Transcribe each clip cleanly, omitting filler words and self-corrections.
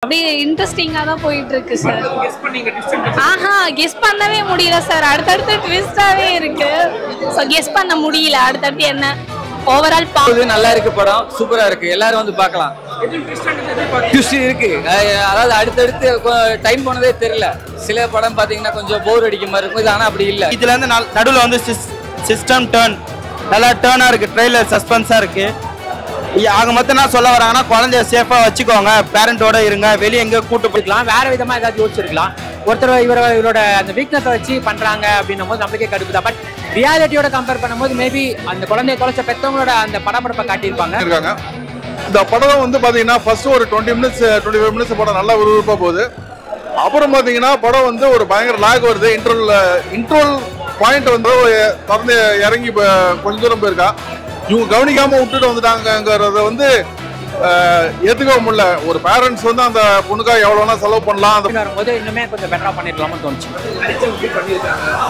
அப்படியே இன்ட்ரெஸ்டிங்கா தான் போயிட்டு இருக்கு சார். கெஸ் பண்ணவே முடியல சார். அடுத்தடுத்து ட்விஸ்டாவே இருக்கு. சோ கெஸ் பண்ண முடியல அடுத்தடுத்து என்ன. ஓவரால் பாக்குது நல்லா இருக்கு, படம் சூப்பரா இருக்கு, எல்லாரும் வந்து பார்க்கலாம். ட்விஸ்ட் இருக்கு, அதாவது அடுத்தடுத்து டைம் போனதே தெரியல. சில படம் பாத்தீங்கன்னா கொஞ்சம் போர் அடிக்க மாதிரி இருக்கும், இது ஆனா அப்படி இல்ல. இதுல இருந்து நடுவில் வந்து சிஸ்டம் டர்ன் நல்லா டர்னா இருக்கு, ட்ரெய்லர் சஸ்பென்ஸா இருக்கு. ஆக மொத்தம் என்ன சொல்ல வராங்கன்னா, குழந்தைய சேஃபா வச்சுக்கோங்க, பேரண்டோட இருங்க, வெளியே எங்க கூட்டு போய்க்கலாம், வேற விதமா ஏதாவது யோசிச்சிருக்கலாம். ஒருத்தர் இவரோட அந்த வீக்னஸை வச்சு பண்றாங்க அப்படின்னும் போது நம்மளுக்கே கடுப்பு தான். பட் ரியாலிட்டியோட கம்பேர் பண்ணும்போது மேபி அந்த குழந்தைய தொலைச்ச பெற்றவங்களோட அந்த படப்படப்பை காட்டியிருப்பாங்க. இந்த படம் வந்து பாத்தீங்கன்னா ஃபர்ஸ்ட் ஒரு 25 மினிட்ஸ் படம் நல்லா விறுவிறுப்பா போகுது. அப்புறம் பாத்தீங்கன்னா படம் வந்து ஒரு பயங்கர லாக் வருது. இன்ட்ரோல் பாயிண்ட் வந்து திறந்து இறங்கி கொஞ்ச தூரம் போயிருக்கா. இவங்க கவனிக்காம விட்டுட்டு வந்துட்டாங்கிறத வந்து ஏத்துக்கவும் முடியல. ஒரு பேரண்ட்ஸ் வந்து அந்த பொண்ணுக்காக எவ்வளவுனா செலவு பண்ணலாம் வரும்போது இன்னுமே கொஞ்சம் பெட்டரா பண்ணிருக்கலாம்னு தோணுச்சு.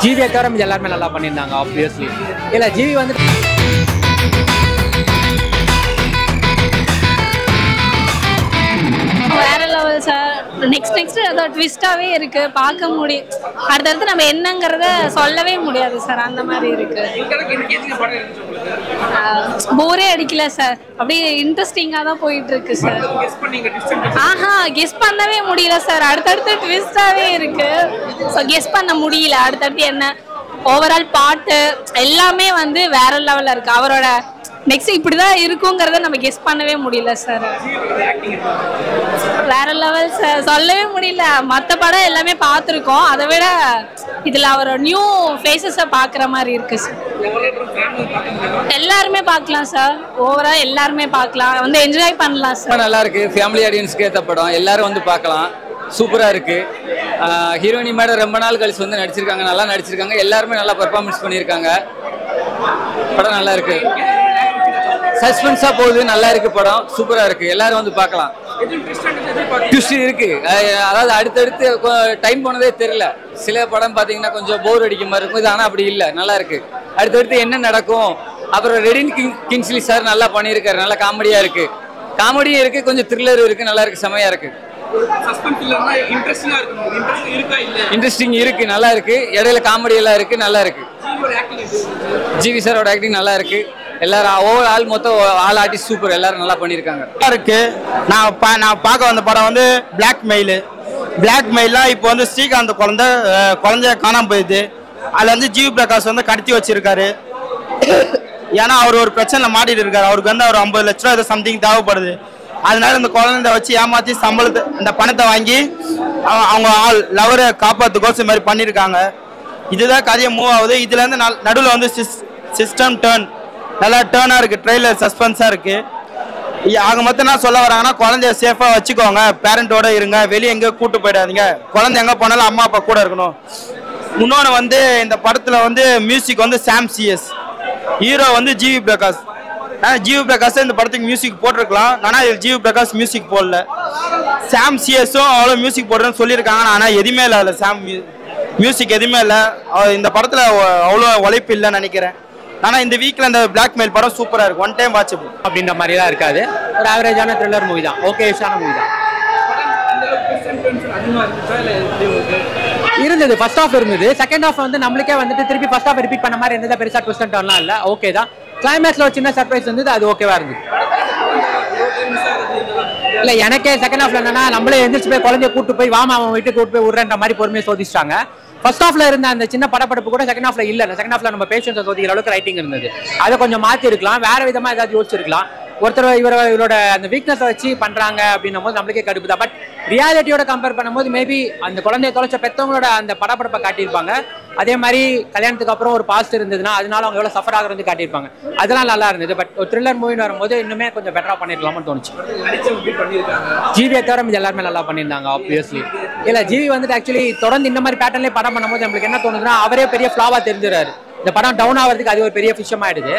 ஜிவியை தவிர இது எல்லாருமே நல்லா பண்ணியிருந்தாங்க. ஆப்வியஸ்லி இல்ல ஜிவி வந்து வேற லெவல் சார். நெக்ஸ்ட் அதான் ட்விஸ்டாவே இருக்கு, பார்க்க முடியும். அடுத்தடுத்து நம்ம என்னங்கிறத சொல்லவே முடியாது சார், அந்த மாதிரி இருக்கு. போரே அடிக்கல சார். அப்படியே இன்ட்ரெஸ்டிங்கா தான் போயிட்டு இருக்கு சார். கெஸ் பண்ணவே முடியல சார். அடுத்தடுத்து ட்விஸ்டாவே இருக்கு. ஸோ கெஸ் பண்ண முடியல அடுத்தடுத்து என்ன. ஓவரால் பாட்டு எல்லாமே வந்து வேற லெவல்ல இருக்கு. அவரோட நெக்ஸ்ட் இப்படிதான் இருக்குங்கிறத நம்ம கெஸ் பண்ணவே முடியல சார். வேற லெவல் சார், சொல்லவே முடியல. மற்ற படம் எல்லாமே பார்த்துருக்கோம், அதை விட இதுல அவரோட நியூ ஃபேஸஸை பார்க்குற மாதிரி இருக்கு சார். எல்லாருமே பார்க்கலாம் சார். ஓவரால் எல்லாருமே பார்க்கலாம், வந்து என்ஜாய் பண்ணலாம் சார். நல்லா இருக்கு, ஃபேமிலி ஆடியன்ஸ்க்கு ஏற்ற படம், எல்லாரும் வந்து பார்க்கலாம். சூப்பரா இருக்கு. ஹீரோயினி மேடம் ரொம்ப நாள் கழிச்சு வந்து நடிச்சிருக்காங்க, நல்லா நடிச்சிருக்காங்க. எல்லாருமே நல்லா பெர்ஃபார்மன்ஸ் பண்ணியிருக்காங்க. படம் நல்லா இருக்கு, சஸ்பென்ஸா போகுது, நல்லா இருக்கு, படம் சூப்பரா இருக்கு, எல்லாரும் வந்து பார்க்கலாம். ட்விஸ்ட் இருக்கு, அதாவது அடுத்தடுத்து டைம் போனதே தெரியல. சில படம் பாத்தீங்கன்னா கொஞ்சம் போர் அடிக்க மாதிரி இருக்கும், இது ஆனா அப்படி இல்ல, நல்லா இருக்கு. அடுத்தடுத்து என்ன நடக்கும். அப்புறம் ரெடின் கிங்ஸ்லி சார் நல்லா பண்ணியிருக்காரு, நல்லா காமெடியா இருக்கு, காமெடியும் இருக்கு, கொஞ்சம் த்ரில்லர் இருக்கு, நல்லா இருக்கு, செமையா இருக்கு. இன்ட்ரெஸ்டிங் இருக்கு, நல்லா இருக்கு. இடையில காமெடி எல்லாம் இருக்கு, நல்லா இருக்கு. ஜிவி சாரோட ஆக்டிங் நல்லா இருக்கு. எல்லாரும் ஓவர் ஆல் மொத்தம் ஆல் ஆர்டிஸ்ட் சூப்பர், எல்லாரும் நல்லா பண்ணியிருக்காங்க. இருக்கு. நான் பார்க்க வந்த படம் வந்து பிளாக் மெயிலாம். இப்போ வந்து ஸ்ரீகாந்த் குழந்தைய காணாம போயிடுது. அதுல வந்து ஜிவி பிரகாஷ் வந்து கடத்தி வச்சிருக்காரு. ஏன்னா அவர் ஒரு பிரச்சனை மாட்டிட்டு இருக்காரு. அவருக்கு வந்து ஒரு 50 லட்ச ரூபா சம்திங் தேவைப்படுது. அதனால இந்த குழந்தை வச்சு ஏமாத்தி இந்த பணத்தை வாங்கி அவங்க லவரை காப்பாத்துக்கோசம் மாதிரி பண்ணியிருக்காங்க. இதுதான் கதையை மூவ் ஆகுது. இதுல இருந்து நடுவில் வந்து சிஸ்டம் டர்ன் நல்லா டர்னா இருக்கு, ட்ரெய்லர் சஸ்பென்ஸா இருக்கு. ஆக மொத்தம் என்ன சொல்ல வராங்கன்னா, குழந்தைய சேஃபா வச்சுக்கோங்க, பேரண்டோட இருங்க, வெளியே எங்க கூட்டு போயிடாதீங்க, குழந்தை எங்க போனாலும் அம்மா அப்பா கூட இருக்கணும். இன்னொன்று வந்து இந்த படத்துல வந்து மியூசிக் வந்து சாம் சிஎஸ், ஹீரோ வந்து ஜிவி பிரகாஷ். ஜிவி பிரகாஷ் இந்த படத்துக்கு மியூசிக் போட்டிருக்கலாம், ஆனா ஜிவி பிரகாஷ் மியூசிக் போடல. சாம் சிஎஸும் அவ்வளோ மியூசிக் போடுறேன்னு சொல்லியிருக்காங்க, ஆனா எதுவுமே இல்லை. சாம் மியூசிக் எதுவுமே இல்லை. இந்த படத்துல அவ்வளோ உழைப்பு இல்லைன்னு நினைக்கிறேன். ஆனா இந்த வீக்ல இந்த பிளாக்மெயில் படம் சூப்பரா இருக்கு, ஒன் டைம் வாட்சபிள் அப்படின்ற மாதிரி தான் இருக்காது. ஒரு ஆவரேஜான த்ரில்லர் மூவி தான், ஓகேஷான மூவி தான் இருந்தது. ஃபர்ஸ்ட் ஹாஃப் இருந்தது, செகண்ட் ஹாஃப் வந்து நம்மளுக்கே வந்துட்டு திருப்பி ஃபர்ஸ்ட் ஹாஃப் ரிப்பீட் பண்ண மாதிரி இருந்தது. பெருசா ட்விஸ்ட் அண்ட் டர்ன்லாம் இல்ல, ஓகே தான். கிளைமேக்ஸ்ல ஒரு சின்ன சர்ப்ரைஸ் இருந்தது, அது ஓகேவா இருந்தது. இல்ல எனக்கே செகண்ட் ஹாஃப்ல என்னன்னா, நம்மளே எந்திரிச்சு போய் குழந்தைய கூட்டு போய் வாமா அவன் வீட்டுக்கு கூட்டு போய் விடுறன்ற மாதிரி பொறுமையை சோதிச்சிட்டாங்க. ஃபர்ஸ்ட் ஹாஃப்ல இருந்த அந்த சின்ன படப்படப்பு கூட செகண்ட் ஹாஃப்ல இல்ல. செகண்ட் ஹாஃப்ல நம்ம பேஷன்ஸை சோதிக்கிற அளவுக்கு ரைட்டிங் இருந்தது. அதை கொஞ்சம் மாத்தி இருக்கலாம், வேற விதமா ஏதாவது யோசிச்சிருக்கலாம். ஒருத்தர் இவரோட அந்த வீக்னஸை வச்சு பண்றாங்க அப்படின்னும் போது நம்மளுக்கே கடுப்பு தான். பட் ரியாலிட்டியோட கம்பேர் பண்ணும்போது மேபி அந்த குழந்தைய தொலைச்ச பெற்றவங்களோட அந்த படப்படப்பை காட்டியிருப்பாங்க. அதே மாதிரி கல்யாணத்துக்கு அப்புறம் ஒரு பாஸ்ட் இருந்ததுன்னா அதனால அவங்க எவ்வளவு சஃபர் ஆகிறது காட்டியிருப்பாங்க. அதெல்லாம் நல்லா இருந்தது. பட் ஒரு த்ரில்லர் மூவின்னு வரும்போது இன்னுமே கொஞ்சம் பெட்டரா பண்ணிருக்கலாம்னு தோணுச்சு. ஜிவியை தவிர இது எல்லாருமே நல்லா பண்ணியிருந்தாங்க. ஆப்வியஸ்லி இல்ல ஜிவி வந்துட்டு ஆக்சுவலி தொடர்ந்து இந்த மாதிரி பேட்டர்ன்லேயே படம் பண்ணும்போது நம்மளுக்கு என்ன தோணுதுன்னா, அவரே பெரிய ஃபிளாவா தெரிஞ்சுறாரு. இந்த படம் டவுன் ஆகிறதுக்கு அது ஒரு பெரிய விஷயம் ஆயிடுது.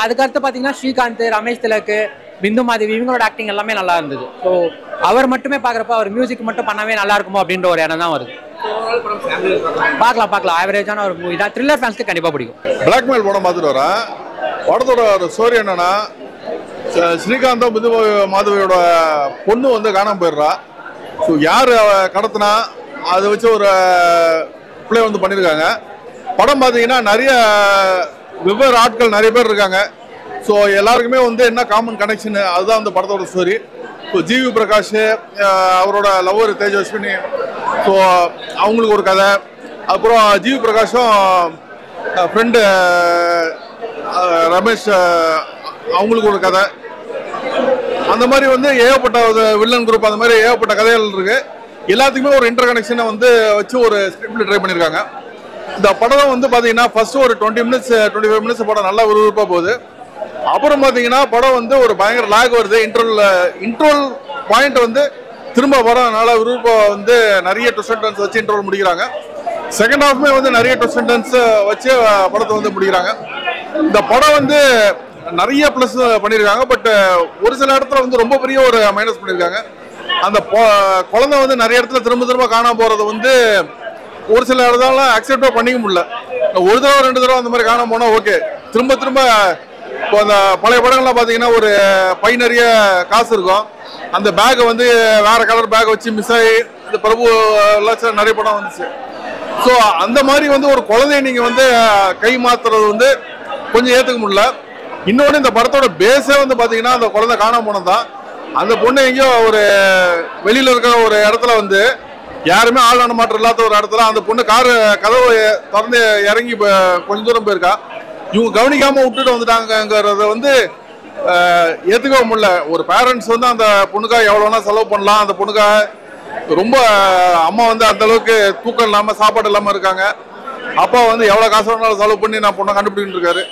அதுக்கடுத்து பாத்தீங்கன்னா ஸ்ரீகாந்த், ரமேஷ் திலக், பிந்து மாதவி இவங்களோட ஆக்டிங் எல்லாமே நல்லா இருந்தது. ஸோ அவர் மட்டுமே பாக்குறப்ப அவர் மியூசிக் மட்டும் பண்ணவே நல்லா இருக்குமோ அப்படின்ற ஒரு எண்ணம் தான் வருது. பார்க்கலாம் ஆவரேஜான ஒரு மூவி தான். த்ரில்லர் ஃபேன்ஸ்க்கு கண்டிப்பா பிடிக்கும். பிளாக்மெயில் படம் பார்த்துட்டு வரேன். படத்தோட ஒரு ஸ்டோரி என்னன்னா, ஸ்ரீகாந்தும் பிந்து மாதவியோட பொண்ணு வந்து காணாம போயிடுறா. ஸோ யார் கடத்தினா அதை வச்சு ஒரு பிளே வந்து பண்ணியிருக்காங்க. படம் பார்த்தீங்கன்னா நிறைய வெவ்வேறு ஆட்கள் நிறைய பேர் இருக்காங்க. ஸோ எல்லாருக்குமே வந்து என்ன காமன் கனெக்ஷனு அதுதான் அந்த படத்தோட ஸ்டோரி. ஸோ ஜிவி பிரகாஷ் அவரோட லவ்வர் தேஜஸ்வினி, ஸோ அவங்களுக்கு ஒரு கதை. அப்புறம் ஜிவி பிரகாஷும் ஃப்ரெண்டு ரமேஷ் அவங்களுக்கு ஒரு கதை. அந்த மாதிரி வந்து ஏகப்பட்ட வில்லன் குரூப் அந்த மாதிரி ஏகப்பட்ட கதைகள் இருக்கு. எல்லாத்துக்குமே ஒரு இன்டர் கனெக்ஷனை வந்து வச்சு ஒரு ஸ்கிரிப்ட்ல ட்ரை பண்ணியிருக்காங்க. இந்த படம் வந்து பார்த்தீங்கன்னா ஃபர்ஸ்ட் ஒரு 25 மினிட்ஸ் படம் நல்லா விறுவிறுப்பாக போகுது. அப்புறம் பார்த்தீங்கன்னா படம் வந்து ஒரு பயங்கர லாக் வருது. இன்ட்ரோல் பாயிண்ட் வந்து திரும்ப படம் நல்லா விறுவிறுப்பாக வந்து நிறைய ட்விஸ்ட் அண்ட் டர்ன்ஸ் வச்சு இன்ட்ரோல் முடிக்கிறாங்க. செகண்ட் ஹாஃப்மே வந்து நிறைய ட்விஸ்ட் அண்ட் டர்ன்ஸ் வச்சு படத்தை வந்து முடிக்கிறாங்க. இந்த படம் வந்து நிறைய ப்ளஸ் பண்ணியிருக்காங்க. பட் ஒரு சில இடத்துல வந்து ரொம்ப பெரிய ஒரு மைனஸ் பண்ணியிருக்காங்க. அந்த குழந்தை வந்து நிறைய இடத்துல திரும்ப காணாம போறது வந்து ஒரு சில இடத்துல அக்செப்டே பண்ணிக்க முடியல. ஒரு தடவை 2 தடவை அந்த மாதிரி காணாம போனா ஓகே. திரும்ப இப்போ அந்த பழைய படங்கள்லாம் பார்த்தீங்கன்னா ஒரு பை நிறைய காசு இருக்கும். அந்த பேக்கை வந்து வேற கலர் பேக் வச்சு மிஸ் ஆகி இந்த பிரபு எல்லாம் நிறைய படம் வந்துச்சு. ஸோ அந்த மாதிரி வந்து ஒரு குழந்தைய நீங்க வந்து கை மாத்துறது வந்து கொஞ்சம் ஏற்றுக்க முடியல. இன்னொன்று இந்த படத்தோட பேஸே வந்து பார்த்தீங்கன்னா அந்த குழந்தை காணாம போனதான். அந்த பொண்ணு எங்கேயோ ஒரு வெளியில இருக்கிற ஒரு இடத்துல வந்து யாருமே ஆள் நடமாட்டம் இல்லாத ஒரு இடத்துல அந்த பொண்ணு கதவை திறந்து இறங்கி கொஞ்சம் தூரம் போயிருக்கா. இவங்க கவனிக்காம விட்டுட்டு வந்துட்டாங்கிறத வந்து ஏற்றுக்க முடியல. ஒரு பேரண்ட்ஸ் வந்து அந்த பொண்ணுக்காக எவ்வளோ வேணா செலவு பண்ணலாம். அந்த பொண்ணுக்காக ரொம்ப அம்மா வந்து அந்த அளவுக்கு தூக்கம் இல்லாமல் சாப்பாடு இல்லாமல் இருக்காங்க. அப்பா வந்து எவ்வளோ காசு வேணாலும் செலவு பண்ணி நான் பொண்ணை கண்டுபிடிக்கிட்டு இருக்காரு.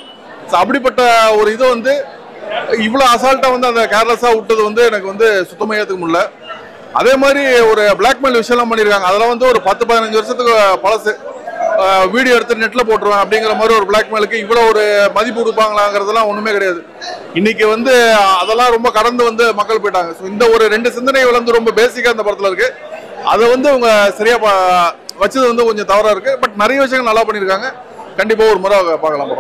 ஸோ அப்படிப்பட்ட ஒரு இது வந்து இவ்வளோ அசால்ட்டாக வந்து அந்த கேர்லெஸ்ஸாக விட்டது வந்து எனக்கு வந்து சுத்தமாக ஏற்றுக்க முடியல. அதே மாதிரி ஒரு பிளாக்மெயில் விஷயம்லாம் பண்ணியிருக்காங்க. அதெல்லாம் வந்து ஒரு 10-15 வருஷத்துக்கு பழசு வீடியோ எடுத்து நெட்டில் போட்டுருவேன் அப்படிங்கிற மாதிரி ஒரு பிளாக்மெயிலுக்கு இவ்வளோ ஒரு மதிப்பு கொடுப்பாங்களாங்கிறதுலாம் ஒன்றுமே கிடையாது. இன்னைக்கு வந்து அதெல்லாம் ரொம்ப கடந்து வந்து மக்கள் போயிட்டாங்க. ஸோ இந்த ஒரு 2 சிந்தனைகள் வந்து ரொம்ப பேசிக்காக இந்த படத்தில் இருக்கு. அதை வந்து அவங்க சரியா வச்சது வந்து கொஞ்சம் தவறாக இருக்கு. பட் நிறைய விஷயங்கள் நல்லா பண்ணியிருக்காங்க. கண்டிப்பாக ஒரு முறை பார்க்கலாம்.